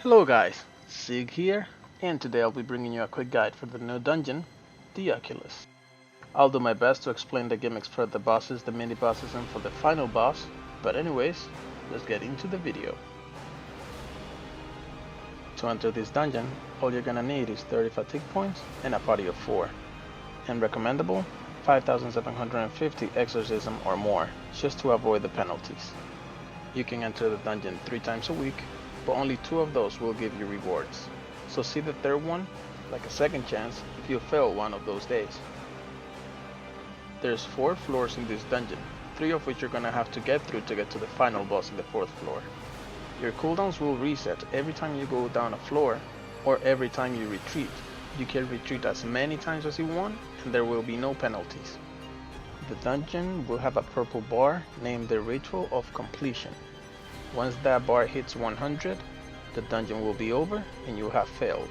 Hello guys, Sig here, and today I'll be bringing you a quick guide for the new dungeon, the Oculus. I'll do my best to explain the gimmicks for the bosses, the mini bosses, and for the final boss, but anyways, let's get into the video. To enter this dungeon, all you're gonna need is 30 fatigue points and a party of 4, and recommendable 5,750 exorcism or more, just to avoid the penalties. You can enter the dungeon 3 times a week, but only 2 of those will give you rewards. So see the third one like a second chance if you fail one of those days. There's 4 floors in this dungeon, 3 of which you're gonna have to get through to get to the final boss in the 4th floor. Your cooldowns will reset every time you go down a floor or every time you retreat. You can retreat as many times as you want and there will be no penalties. The dungeon will have a purple bar named the Ritual of Completion. Once that bar hits 100, the dungeon will be over and you have failed.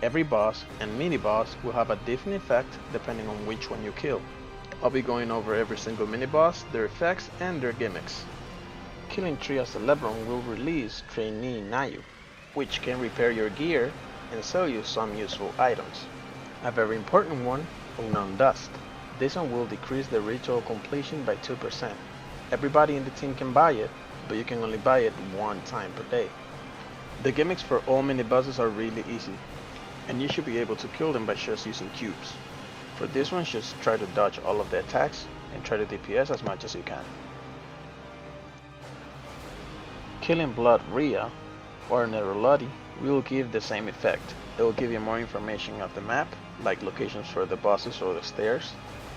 Every boss and mini boss will have a different effect depending on which one you kill. I'll be going over every single mini boss, their effects and their gimmicks. Killing Tria Celebrum will release Trainee Nayu, which can repair your gear and sell you some useful items. A very important one, Unknown Dust. This one will decrease the ritual completion by 2%. Everybody in the team can buy it, but you can only buy it 1 time per day. The gimmicks for all mini bosses are really easy, and you should be able to kill them by just using cubes. For this one, just try to dodge all of the attacks and try to DPS as much as you can. Killing Blood Rhea or Nerolodi will give the same effect. It will give you more information of the map, like locations for the bosses or the stairs,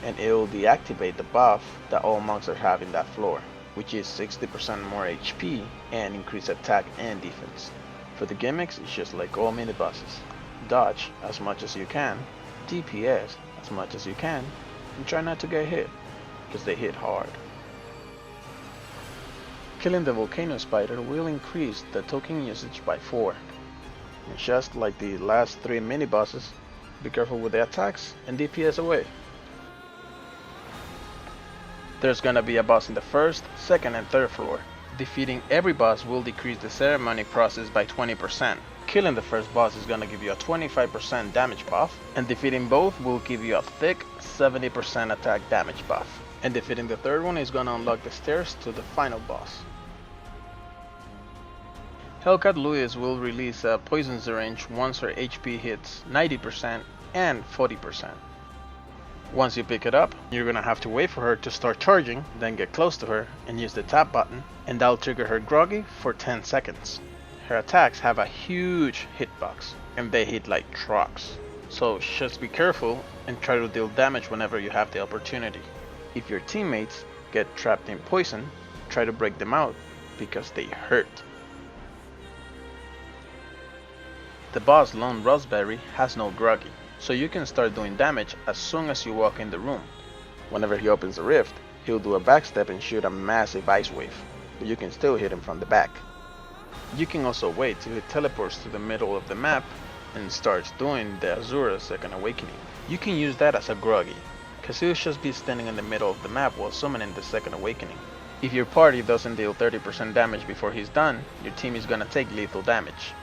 and it will deactivate the buff that all monsters have in that floor, which is 60% more HP and increased attack and defense. For the gimmicks, it's just like all mini bosses. Dodge as much as you can, DPS as much as you can, and try not to get hit, because they hit hard. Killing the Volcano Spider will increase the token usage by 4. And just like the last 3 mini bosses, be careful with the attacks and DPS away. There's gonna be a boss in the 1st, 2nd, and 3rd floor. Defeating every boss will decrease the ceremony process by 20%. Killing the first boss is gonna give you a 25% damage buff, and defeating both will give you a thick 70% attack damage buff. And defeating the third one is gonna unlock the stairs to the final boss. Hellcat Lewis will release a poison syringe once her HP hits 90% and 40%. Once you pick it up, you're gonna have to wait for her to start charging, then get close to her and use the tap button, and that'll trigger her groggy for 10 seconds. Her attacks have a huge hitbox, and they hit like trucks. So just be careful and try to deal damage whenever you have the opportunity. If your teammates get trapped in poison, try to break them out, because they hurt. The boss Lone Raspberry has no groggy, so you can start doing damage as soon as you walk in the room. Whenever he opens the rift, he'll do a backstep and shoot a massive ice wave, but you can still hit him from the back. You can also wait till he teleports to the middle of the map and starts doing the Azura Second Awakening. You can use that as a groggy, cause he'll just be standing in the middle of the map while summoning the Second Awakening. If your party doesn't deal 30% damage before he's done, your team is gonna take lethal damage.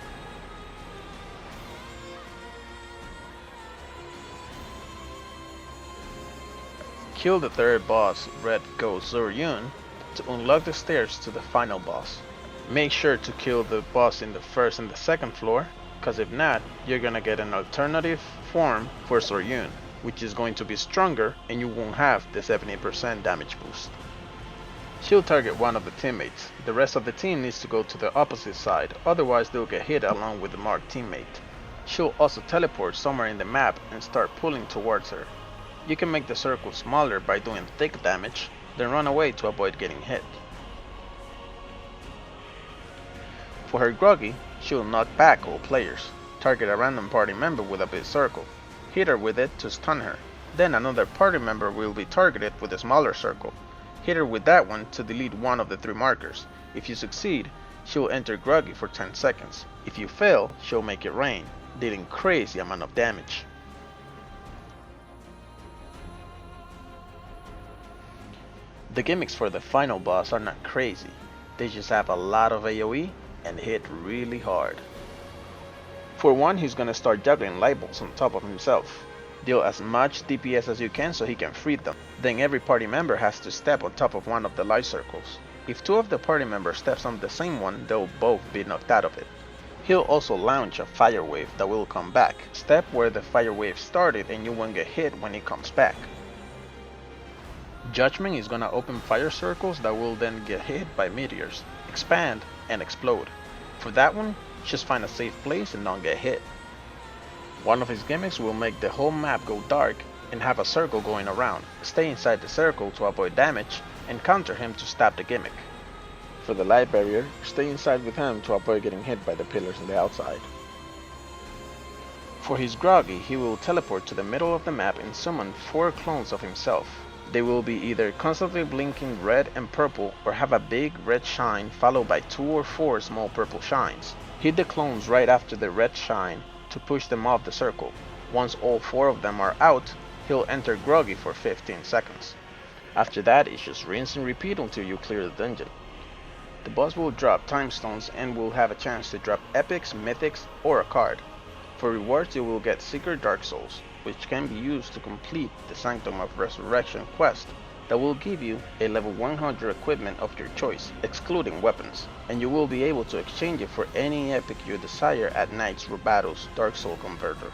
Kill the 3rd boss, Red Ghost Zoryun, to unlock the stairs to the final boss. Make sure to kill the boss in the 1st and the 2nd floor, cause if not, you're gonna get an alternative form for Zoryun, which is going to be stronger and you won't have the 70% damage boost. She'll target one of the teammates. The rest of the team needs to go to the opposite side, otherwise they'll get hit along with the marked teammate. She'll also teleport somewhere in the map and start pulling towards her. You can make the circle smaller by doing thick damage, then run away to avoid getting hit. For her groggy, she'll knock back all players, target a random party member with a big circle, hit her with it to stun her, then another party member will be targeted with a smaller circle, hit her with that one to delete one of the 3 markers. If you succeed, she'll enter groggy for 10 seconds. If you fail, she'll make it rain, dealing crazy amount of damage. The gimmicks for the final boss are not crazy, They just have a lot of AoE and hit really hard. For one, he's gonna start juggling light bolts on top of himself. Deal as much DPS as you can so he can free them. Then every party member has to step on top of one of the light circles. If two of the party members steps on the same one, they'll both be knocked out of it. He'll also launch a fire wave that will come back. Step where the fire wave started and you won't get hit when it comes back. Judgment is gonna open fire circles that will then get hit by meteors, expand, and explode. For that one, just find a safe place and don't get hit. One of his gimmicks will make the whole map go dark and have a circle going around. Stay inside the circle to avoid damage and counter him to stop the gimmick. For the light barrier, stay inside with him to avoid getting hit by the pillars on the outside. For his groggy, he will teleport to the middle of the map and summon 4 clones of himself. They will be either constantly blinking red and purple or have a big red shine followed by 2 or 4 small purple shines. Hit the clones right after the red shine to push them off the circle. Once all 4 of them are out, he'll enter groggy for 15 seconds. After that, it's just rinse and repeat until you clear the dungeon. The boss will drop time stones and will have a chance to drop epics, mythics, or a card. For rewards, you will get Secret Dark Souls, which can be used to complete the Sanctum of Resurrection quest that will give you a level 100 equipment of your choice, excluding weapons, and you will be able to exchange it for any epic you desire at Knights Rubado's Dark Soul Converter.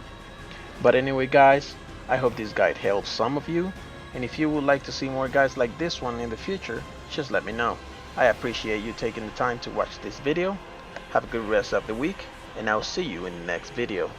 But anyway guys, I hope this guide helps some of you, and if you would like to see more guides like this one in the future, just let me know. I appreciate you taking the time to watch this video. Have a good rest of the week, and I'll see you in the next video.